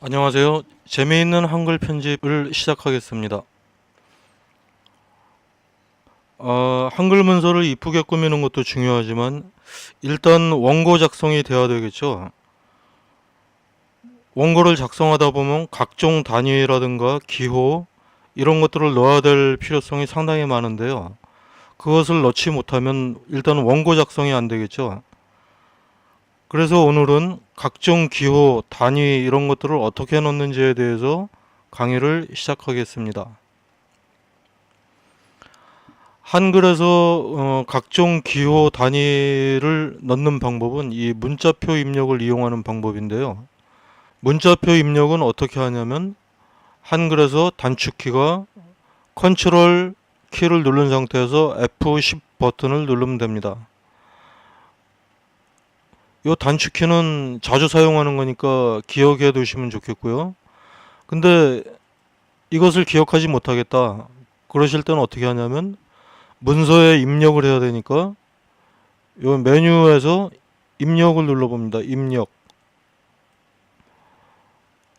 안녕하세요. 재미있는 한글 편집을 시작하겠습니다. 한글 문서를 이쁘게 꾸미는 것도 중요하지만 일단 원고 작성이 돼야 되겠죠. 원고를 작성하다 보면 각종 단위라든가 기호 이런 것들을 넣어야 될 필요성이 상당히 많은데요. 그것을 넣지 못하면 일단 원고 작성이 안 되겠죠. 그래서 오늘은 각종 기호, 단위 이런 것들을 어떻게 넣는지에 대해서 강의를 시작하겠습니다. 한글에서 각종 기호 단위를 넣는 방법은 이 문자표 입력을 이용하는 방법인데요. 문자표 입력은 어떻게 하냐면 한글에서 단축키가 컨트롤 키를 누른 상태에서 F10 버튼을 누르면 됩니다. 이 단축키는 자주 사용하는 거니까 기억해 두시면 좋겠고요. 근데 이것을 기억하지 못하겠다. 그러실 때는 어떻게 하냐면 문서에 입력을 해야 되니까 요 메뉴에서 입력을 눌러봅니다.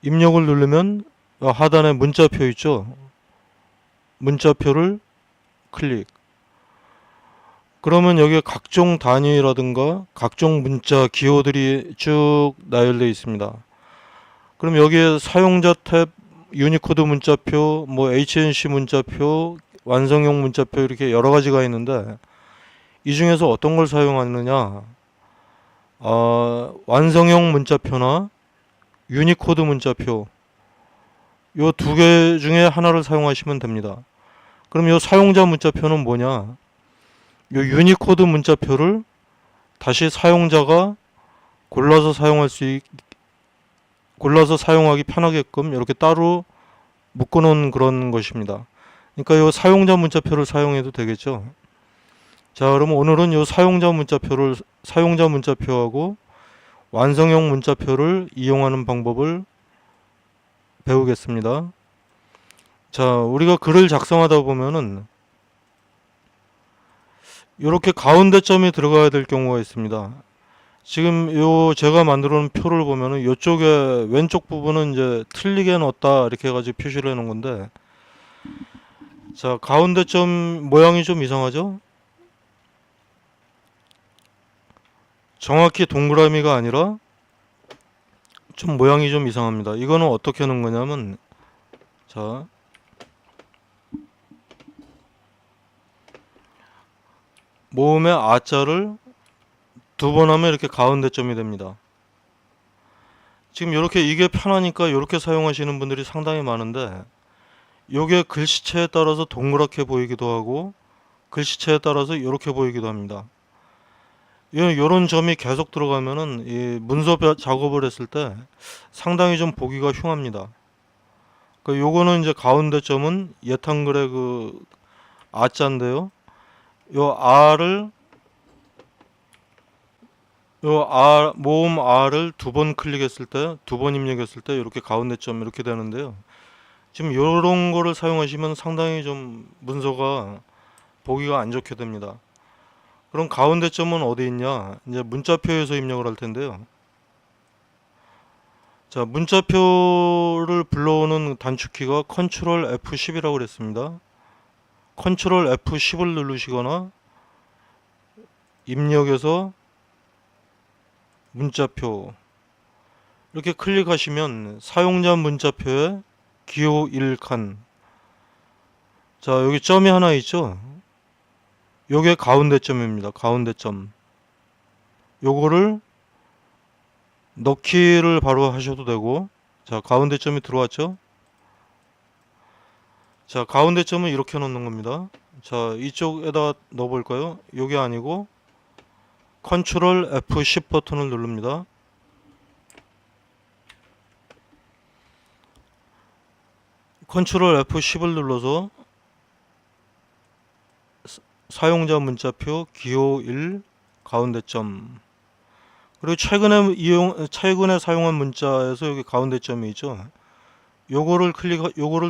입력을 누르면 하단에 문자표 있죠. 문자표를 클릭. 그러면 여기에 각종 단위라든가 각종 문자 기호들이 쭉 나열되어 있습니다. 그럼 여기에 사용자 탭, 유니코드 문자표, 뭐 HNC 문자표, 완성형 문자표 이렇게 여러 가지가 있는데 이 중에서 어떤 걸 사용하느냐? 완성형 문자표나 유니코드 문자표 요 두 개 중에 하나를 사용하시면 됩니다. 그럼 요 사용자 문자표는 뭐냐? 요 유니코드 문자표를 다시 사용자가 골라서 골라서 사용하기 편하게끔 이렇게 따로 묶어놓은 그런 것입니다. 그러니까 요 사용자 문자표를 사용해도 되겠죠. 자, 그러면 오늘은 요 사용자 문자표하고 완성형 문자표를 이용하는 방법을 배우겠습니다. 자, 우리가 글을 작성하다 보면은 이렇게 가운데 점이 들어가야 될 경우가 있습니다. 지금 요 제가 만들어 놓은 표를 보면은 이쪽에 왼쪽 부분은 이제 틀리게 넣었다 이렇게 해가지고 표시를 해 놓은 건데, 자, 가운데 점 모양이 좀 이상하죠? 정확히 동그라미가 아니라 좀 모양이 좀 이상합니다. 이거는 어떻게 하는 거냐면, 자, 모음의 아자를 두 번 하면 이렇게 가운데 점이 됩니다. 지금 이렇게 이게 편하니까 이렇게 사용하시는 분들이 상당히 많은데, 요게 글씨체에 따라서 동그랗게 보이기도 하고 글씨체에 따라서 이렇게 보이기도 합니다. 요런 점이 계속 들어가면은 이 문서 작업을 했을 때 상당히 좀 보기가 흉합니다. 그 요거는 이제 가운데 점은 예탄글의 그 아자인데요. 요 R을 모음 R을 두 번 클릭했을 때, 두 번 입력했을 때 이렇게 가운데 점 이렇게 되는데요. 지금 요런 거를 사용하시면 상당히 좀 문서가 보기가 안 좋게 됩니다. 그럼 가운데 점은 어디 있냐? 이제 문자표에서 입력을 할 텐데요. 자, 문자표를 불러오는 단축키가 컨트롤 F10이라고 그랬습니다. 컨트롤 F10을 누르시거나 입력해서 문자표 이렇게 클릭하시면 사용자 문자표에 기호 1칸, 자, 여기 점이 하나 있죠? 요게 가운데 점입니다. 가운데 점. 요거를 넣기를 바로 하셔도 되고, 자, 가운데 점이 들어왔죠? 자, 가운데 점은 이렇게 넣는 겁니다. 자, 이쪽에다 넣어볼까요? 요게 아니고 컨트롤 F10 버튼을 누릅니다. 컨트롤 F10을 눌러서 사용자 문자표 기호 1 가운데 점, 그리고 최근에 사용한 문자에서 여기 가운데 점이 있죠. 요거를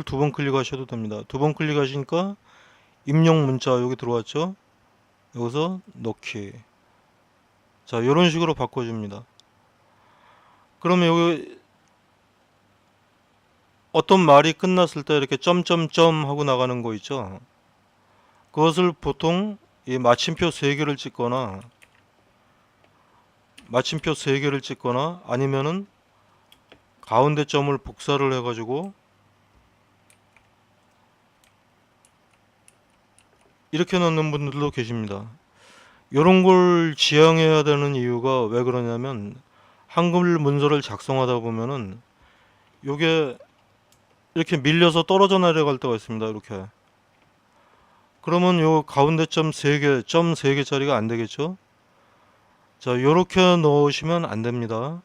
두 번 클릭하셔도 됩니다. 두 번 클릭하시니까 입력 문자 여기 들어왔죠. 여기서 넣기. 자, 이런 식으로 바꿔줍니다. 그러면 여기 어떤 말이 끝났을 때 이렇게 점점점 하고 나가는 거 있죠. 그것을 보통 이 마침표 3개를 찍거나 아니면은 가운데 점을 복사를 해가지고 이렇게 넣는 분들도 계십니다. 이런 걸 지향해야 되는 이유가 왜 그러냐면 한글 문서를 작성하다 보면은 요게 이렇게 밀려서 떨어져 내려갈 때가 있습니다. 이렇게. 그러면 요 가운데 점 3개, 점 3개짜리가 안 되겠죠? 자, 요렇게 넣으시면 안 됩니다.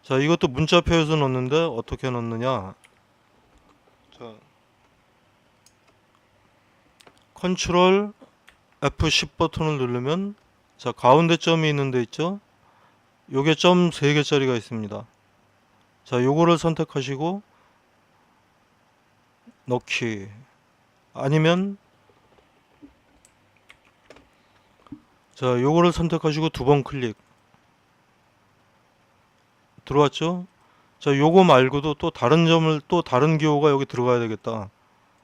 자, 이것도 문자표에서 넣는데 어떻게 넣느냐? 자, 컨트롤 F10 버튼을 누르면 자, 가운데 점이 있는 데 있죠? 요게 점 3개짜리가 있습니다. 자, 요거를 선택하시고 넣기. 아니면 자, 요거를 선택하시고 2번 클릭. 들어왔죠? 자, 요거 말고도 또 다른 점을 또 다른 기호가 여기 들어가야 되겠다.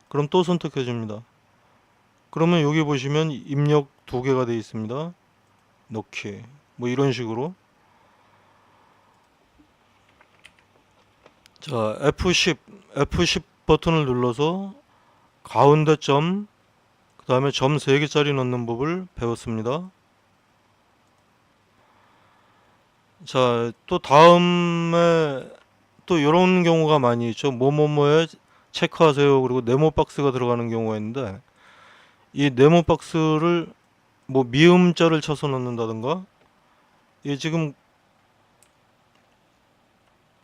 그럼 또 선택해 줍니다. 그러면 여기 보시면 입력 2개가 되어 있습니다. 넣기. 뭐 이런 식으로. 자, F10 버튼을 눌러서 가운데 점, 그 다음에 점 3개짜리 넣는 법을 배웠습니다. 자, 또 다음에 또 이런 경우가 많이 있죠. 뭐뭐뭐에 체크하세요. 그리고 네모 박스가 들어가는 경우가 있는데 이 네모 박스를 뭐 미음자를 쳐서 넣는다든가 이 지금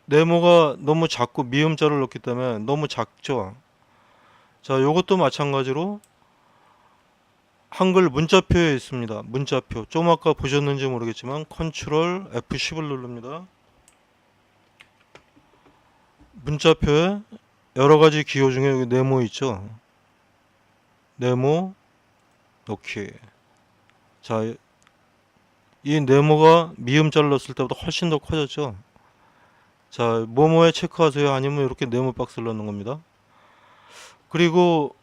네모가 너무 작고 미음자를 넣기 때문에 너무 작죠. 자, 요것도 마찬가지로 한글 문자표에 있습니다. 문자표. 좀 아까 보셨는지 모르겠지만 컨트롤 F10을 누릅니다. 문자표에 여러 가지 기호 중에 여기 네모 있죠. 네모 넣기. 자, 이 네모가 미음자를 넣었을 때보다 훨씬 더 커졌죠. 자, 뭐뭐에 체크하세요. 아니면 이렇게 네모 박스를 넣는 겁니다. 그리고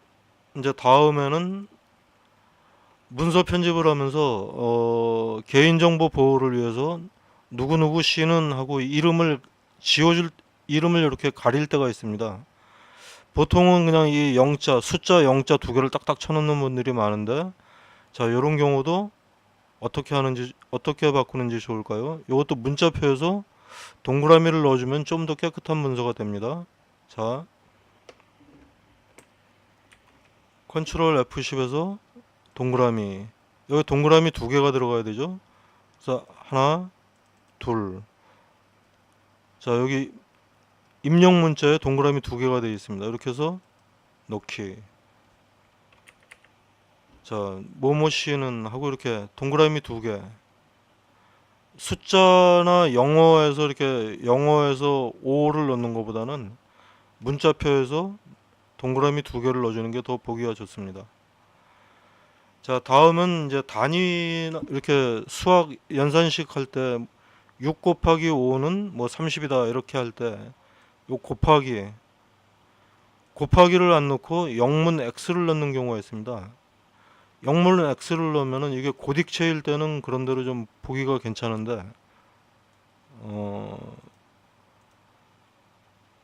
이제 다음에는 문서 편집을 하면서 개인정보 보호를 위해서 누구누구 씨는 하고 이름을 지워줄 이름을 이렇게 가릴 때가 있습니다. 보통은 그냥 이 영자 숫자 영자 2개를 딱딱 쳐놓는 분들이 많은데 자, 이런 경우도 어떻게 바꾸는지 좋을까요? 이것도 문자표에서 동그라미를 넣어주면 좀 더 깨끗한 문서가 됩니다. 자, 컨트롤 F10에서 동그라미. 여기 동그라미 2개가 들어가야 되죠. 그래서 하나, 둘. 자, 여기 입력 문자에 동그라미 2개가 되어 있습니다. 이렇게 해서 넣기. 자, 뭐뭐 씨는 하고 이렇게 동그라미 2개. 숫자나 영어에서 이렇게 영어에서 5를 넣는 것보다는 문자표에서 동그라미 2개를 넣어주는 게 더 보기가 좋습니다. 자, 다음은 이제 단위 이렇게 수학 연산식 할 때 6 곱하기 5는 뭐 30이다 이렇게 할 때 요 곱하기를 안 넣고 영문 x를 넣는 경우가 있습니다. 영문 x를 넣으면은 이게 고딕체일 때는 그런대로 좀 보기가 괜찮은데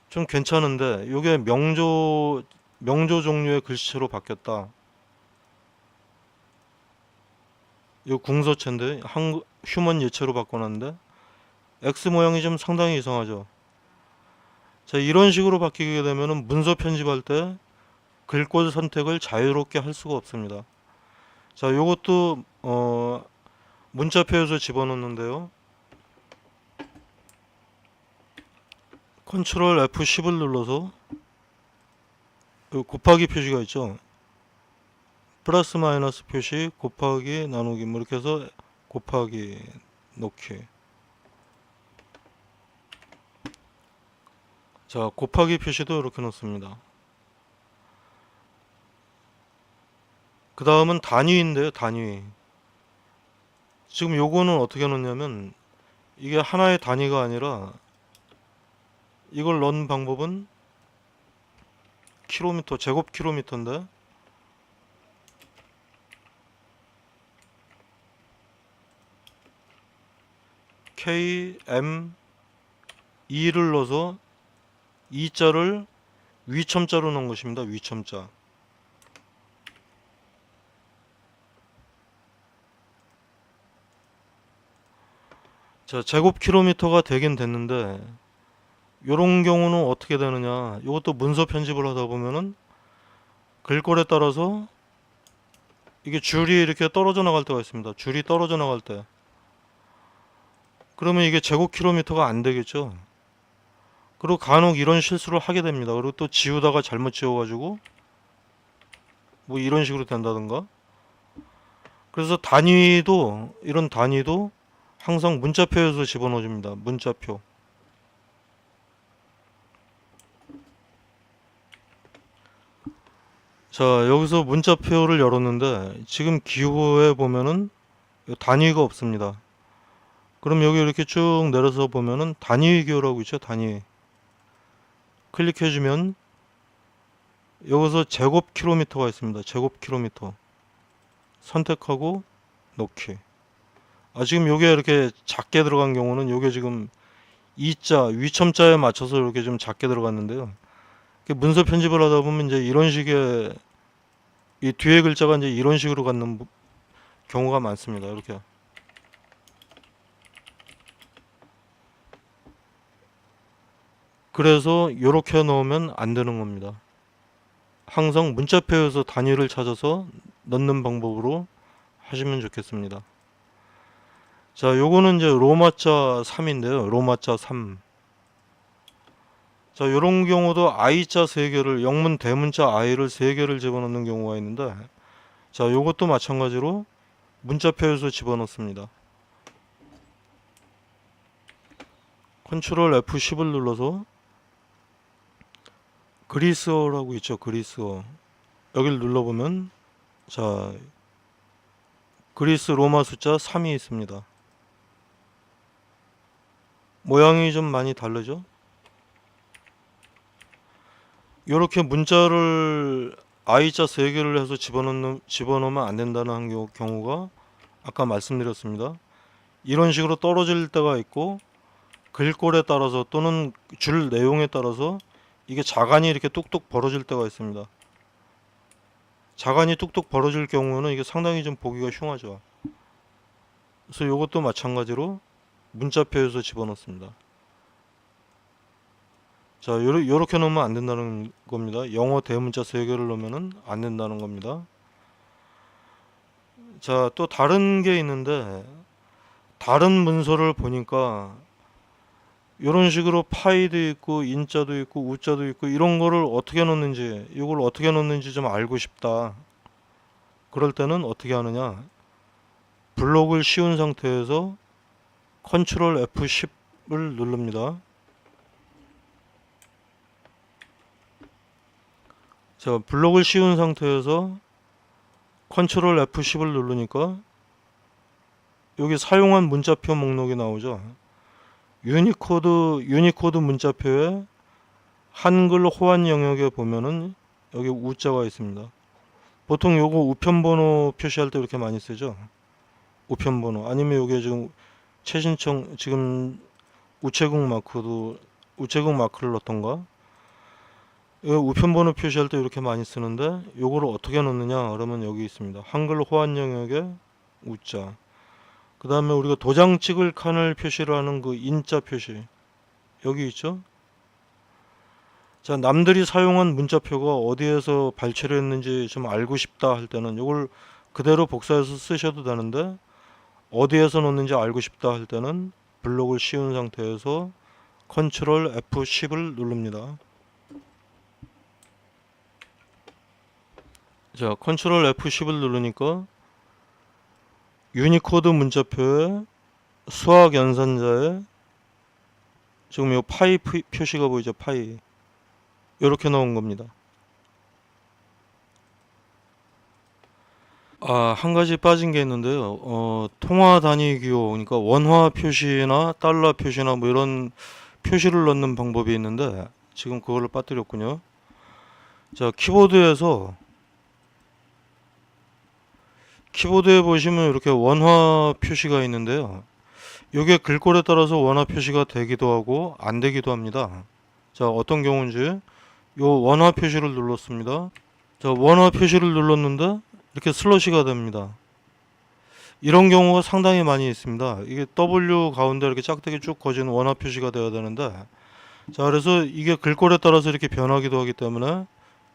좀 괜찮은데 이게 명조 종류의 글씨체로 바뀌었다. 이 궁서체인데 휴먼 예체로 바꿔놨는데 X 모양이 좀 상당히 이상하죠. 자, 이런 식으로 바뀌게 되면은 문서 편집할 때 글꼴 선택을 자유롭게 할 수가 없습니다. 자, 요것도 문자표에서 집어넣는데요. 컨트롤 F10을 눌러서 곱하기 표시가 있죠. 플러스 마이너스 표시 곱하기 나누기 뭐 이렇게 해서 곱하기 넣기. 자, 곱하기 표시도 이렇게 넣습니다. 그 다음은 단위인데요. 단위. 지금 요거는 어떻게 넣냐면 이게 하나의 단위가 아니라 이걸 넣는 방법은 킬로미터, 제곱 킬로미터인데 KM 2를 넣어서 2자를 위첨자로 넣은 것입니다. 위첨자. 자, 제곱 킬로미터가 되긴 됐는데 요런 경우는 어떻게 되느냐, 이것도 문서 편집을 하다 보면은 글꼴에 따라서 이게 줄이 이렇게 떨어져 나갈 때가 있습니다. 줄이 떨어져 나갈 때, 그러면 이게 제곱 킬로미터가 안 되겠죠. 그리고 간혹 이런 실수를 하게 됩니다. 그리고 또 지우다가 잘못 지워가지고 뭐 이런 식으로 된다든가. 그래서 단위도, 이런 단위도 항상 문자표에서 집어넣어줍니다. 문자표. 자, 여기서 문자표를 열었는데 지금 기호에 보면은 단위가 없습니다. 그럼 여기 이렇게 쭉 내려서 보면은 단위 기호라고 있죠. 단위. 클릭해주면 여기서 제곱 킬로미터가 있습니다. 제곱 킬로미터. 선택하고 넣기. 지금 요게 이렇게 작게 들어간 경우는 요게 지금 2자, 위첨자에 맞춰서 이렇게 좀 작게 들어갔는데요. 문서 편집을 하다 보면 이제 이런 식의, 이 뒤에 글자가 이제 이런 식으로 갖는 경우가 많습니다. 이렇게. 그래서 이렇게 넣으면 안 되는 겁니다. 항상 문자표에서 단위를 찾아서 넣는 방법으로 하시면 좋겠습니다. 자, 요거는 이제 로마자 3인데요. 로마자 3. 자, 요런 경우도 I자 3개를, 영문 대문자 I를 3개를 집어넣는 경우가 있는데, 자, 요것도 마찬가지로 문자표에서 집어넣습니다. 컨트롤 F10을 눌러서 그리스어라고 있죠. 그리스어. 여기를 눌러보면, 자, 그리스 로마 숫자 3이 있습니다. 모양이 좀 많이 다르죠? 이렇게 문자를 I자 3개를 해서 집어넣으면 안 된다는 경우가 아까 말씀드렸습니다. 이런 식으로 떨어질 때가 있고, 글꼴에 따라서 또는 줄 내용에 따라서 이게 자간이 이렇게 뚝뚝 벌어질 때가 있습니다. 자간이 뚝뚝 벌어질 경우는 이게 상당히 좀 보기가 흉하죠. 그래서 이것도 마찬가지로 문자표에서 집어넣습니다. 자, 요렇게 넣으면 안 된다는 겁니다. 영어 대문자 3개를 넣으면 안 된다는 겁니다. 자, 또 다른 게 있는데, 다른 문서를 보니까 이런 식으로 파이도 있고 인자도 있고 우자도 있고 이런 거를 어떻게 넣는지, 이걸 어떻게 넣는지 좀 알고 싶다. 그럴 때는 어떻게 하느냐, 블록을 씌운 상태에서 컨트롤 F10을 누릅니다. 자, 블록을 씌운 상태에서 컨트롤 F10을 누르니까 여기 사용한 문자표 목록이 나오죠. 유니코드 문자표에 한글 호환 영역에 보면은 여기 우자가 있습니다. 보통 요거 우편번호 표시할 때 이렇게 많이 쓰죠. 우편번호. 아니면 요게 지금 최신청, 지금 우체국 마크를 넣던가. 우편번호 표시할 때 이렇게 많이 쓰는데, 요거를 어떻게 넣느냐 그러면 여기 있습니다. 한글 호환 영역에 우자. 그 다음에 우리가 도장 찍을 칸을 표시를 하는 그 인자 표시 여기 있죠. 자, 남들이 사용한 문자표가 어디에서 발췌를 했는지 좀 알고 싶다 할 때는 이걸 그대로 복사해서 쓰셔도 되는데, 어디에서 넣는지 알고 싶다 할 때는 블록을 씌운 상태에서 컨트롤 F10을 누릅니다. 자, 컨트롤 F10을 누르니까 유니코드 문자표에 수학 연산자에 지금 이 파이 표시가 보이죠. 파이. 이렇게 나온 겁니다. 한 가지 빠진 게 있는데요. 통화 단위 기호, 그러니까 원화 표시나 달러 표시나 뭐 이런 표시를 넣는 방법이 있는데 지금 그거를 빠뜨렸군요. 자, 키보드에 보시면 이렇게 원화 표시가 있는데요. 이게 글꼴에 따라서 원화 표시가 되기도 하고 안 되기도 합니다. 자, 어떤 경우인지 요 원화 표시를 눌렀습니다. 자, 원화 표시를 눌렀는데 이렇게 슬러시가 됩니다. 이런 경우가 상당히 많이 있습니다. 이게 W 가운데 이렇게 짝대기 쭉 거진 원화 표시가 되어야 되는데, 자, 그래서 이게 글꼴에 따라서 이렇게 변하기도 하기 때문에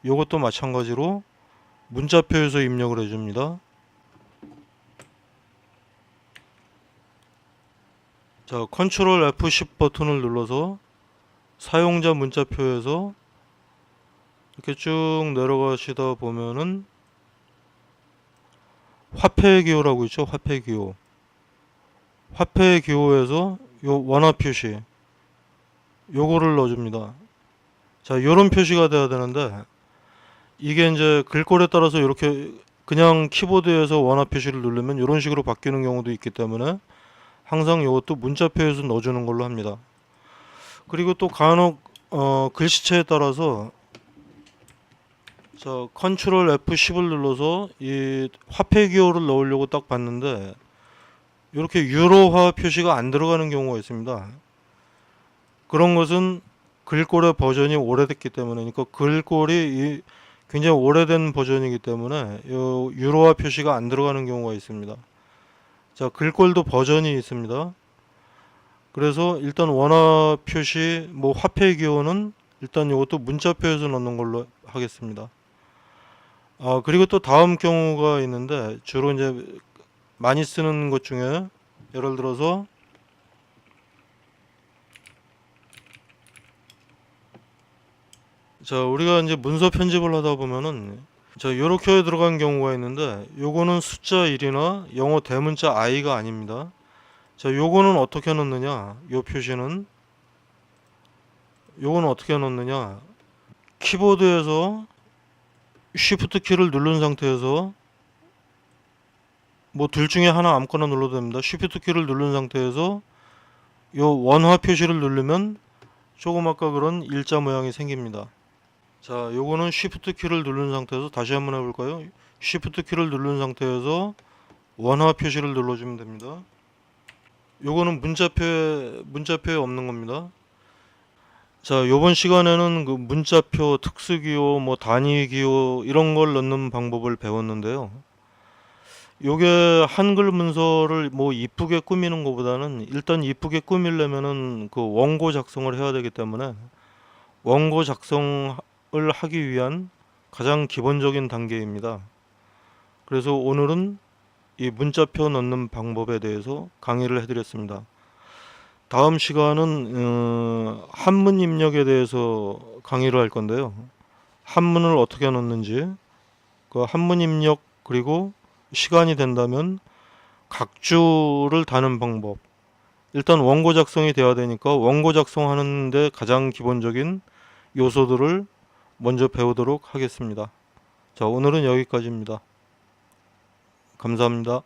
이것도 마찬가지로 문자표에서 입력을 해줍니다. 자, 컨트롤 F10 버튼을 눌러서 사용자 문자표에서 이렇게 쭉 내려가시다 보면은 화폐 기호라고 있죠. 화폐 기호. 화폐 기호에서 요 원화 표시 요거를 넣어줍니다. 자, 요런 표시가 돼야 되는데 이게 이제 글꼴에 따라서 이렇게 그냥 키보드에서 원화 표시를 누르면 이런 식으로 바뀌는 경우도 있기 때문에 항상 이것도 문자표에서 넣어주는 걸로 합니다. 그리고 또 간혹 글씨체에 따라서 자, 컨트롤 F10을 눌러서 이 화폐 기호를 넣으려고 딱 봤는데 이렇게 유로화 표시가 안 들어가는 경우가 있습니다. 그런 것은 글꼴의 버전이 오래됐기 때문에, 그러니까 글꼴이 굉장히 오래된 버전이기 때문에 요 유로화 표시가 안 들어가는 경우가 있습니다. 자, 글꼴도 버전이 있습니다. 그래서 일단 원화 표시 뭐 화폐 기호는 일단 이것도 문자표에서 넣는 걸로 하겠습니다. 그리고 또 다음 경우가 있는데 주로 이제 많이 쓰는 것 중에 예를 들어서 자, 우리가 이제 문서 편집을 하다 보면은 자, 요렇게 들어간 경우가 있는데 요거는 숫자 1이나 영어 대문자 I가 아닙니다. 자, 요거는 어떻게 넣느냐? 요 표시는 요거는 어떻게 넣느냐? 키보드에서 Shift 키를 누른 상태에서 뭐 둘 중에 하나 아무거나 눌러도 됩니다. Shift 키를 누른 상태에서 요 원화 표시를 누르면 조금 아까 그런 일자 모양이 생깁니다. 자, 요거는 Shift 키를 누른 상태에서 다시 한번 해볼까요? Shift 키를 누른 상태에서 원화 표시를 눌러주면 됩니다. 요거는 문자표에 없는 겁니다. 자, 요번 시간에는 그 문자표, 특수기호, 뭐 단위기호 이런 걸 넣는 방법을 배웠는데요. 요게 한글 문서를 뭐 이쁘게 꾸미는 것보다는 일단 이쁘게 꾸미려면은 그 원고 작성을 해야 되기 때문에 원고 작성을 하기 위한 가장 기본적인 단계입니다. 그래서 오늘은 이 문자표 넣는 방법에 대해서 강의를 해드렸습니다. 다음 시간은 한문 입력에 대해서 강의를 할 건데요. 한문을 어떻게 넣는지, 그 한문 입력 그리고 시간이 된다면 각주를 다는 방법. 일단 원고 작성이 돼야 되니까 원고 작성하는데 가장 기본적인 요소들을 먼저 배우도록 하겠습니다. 자, 오늘은 여기까지입니다. 감사합니다.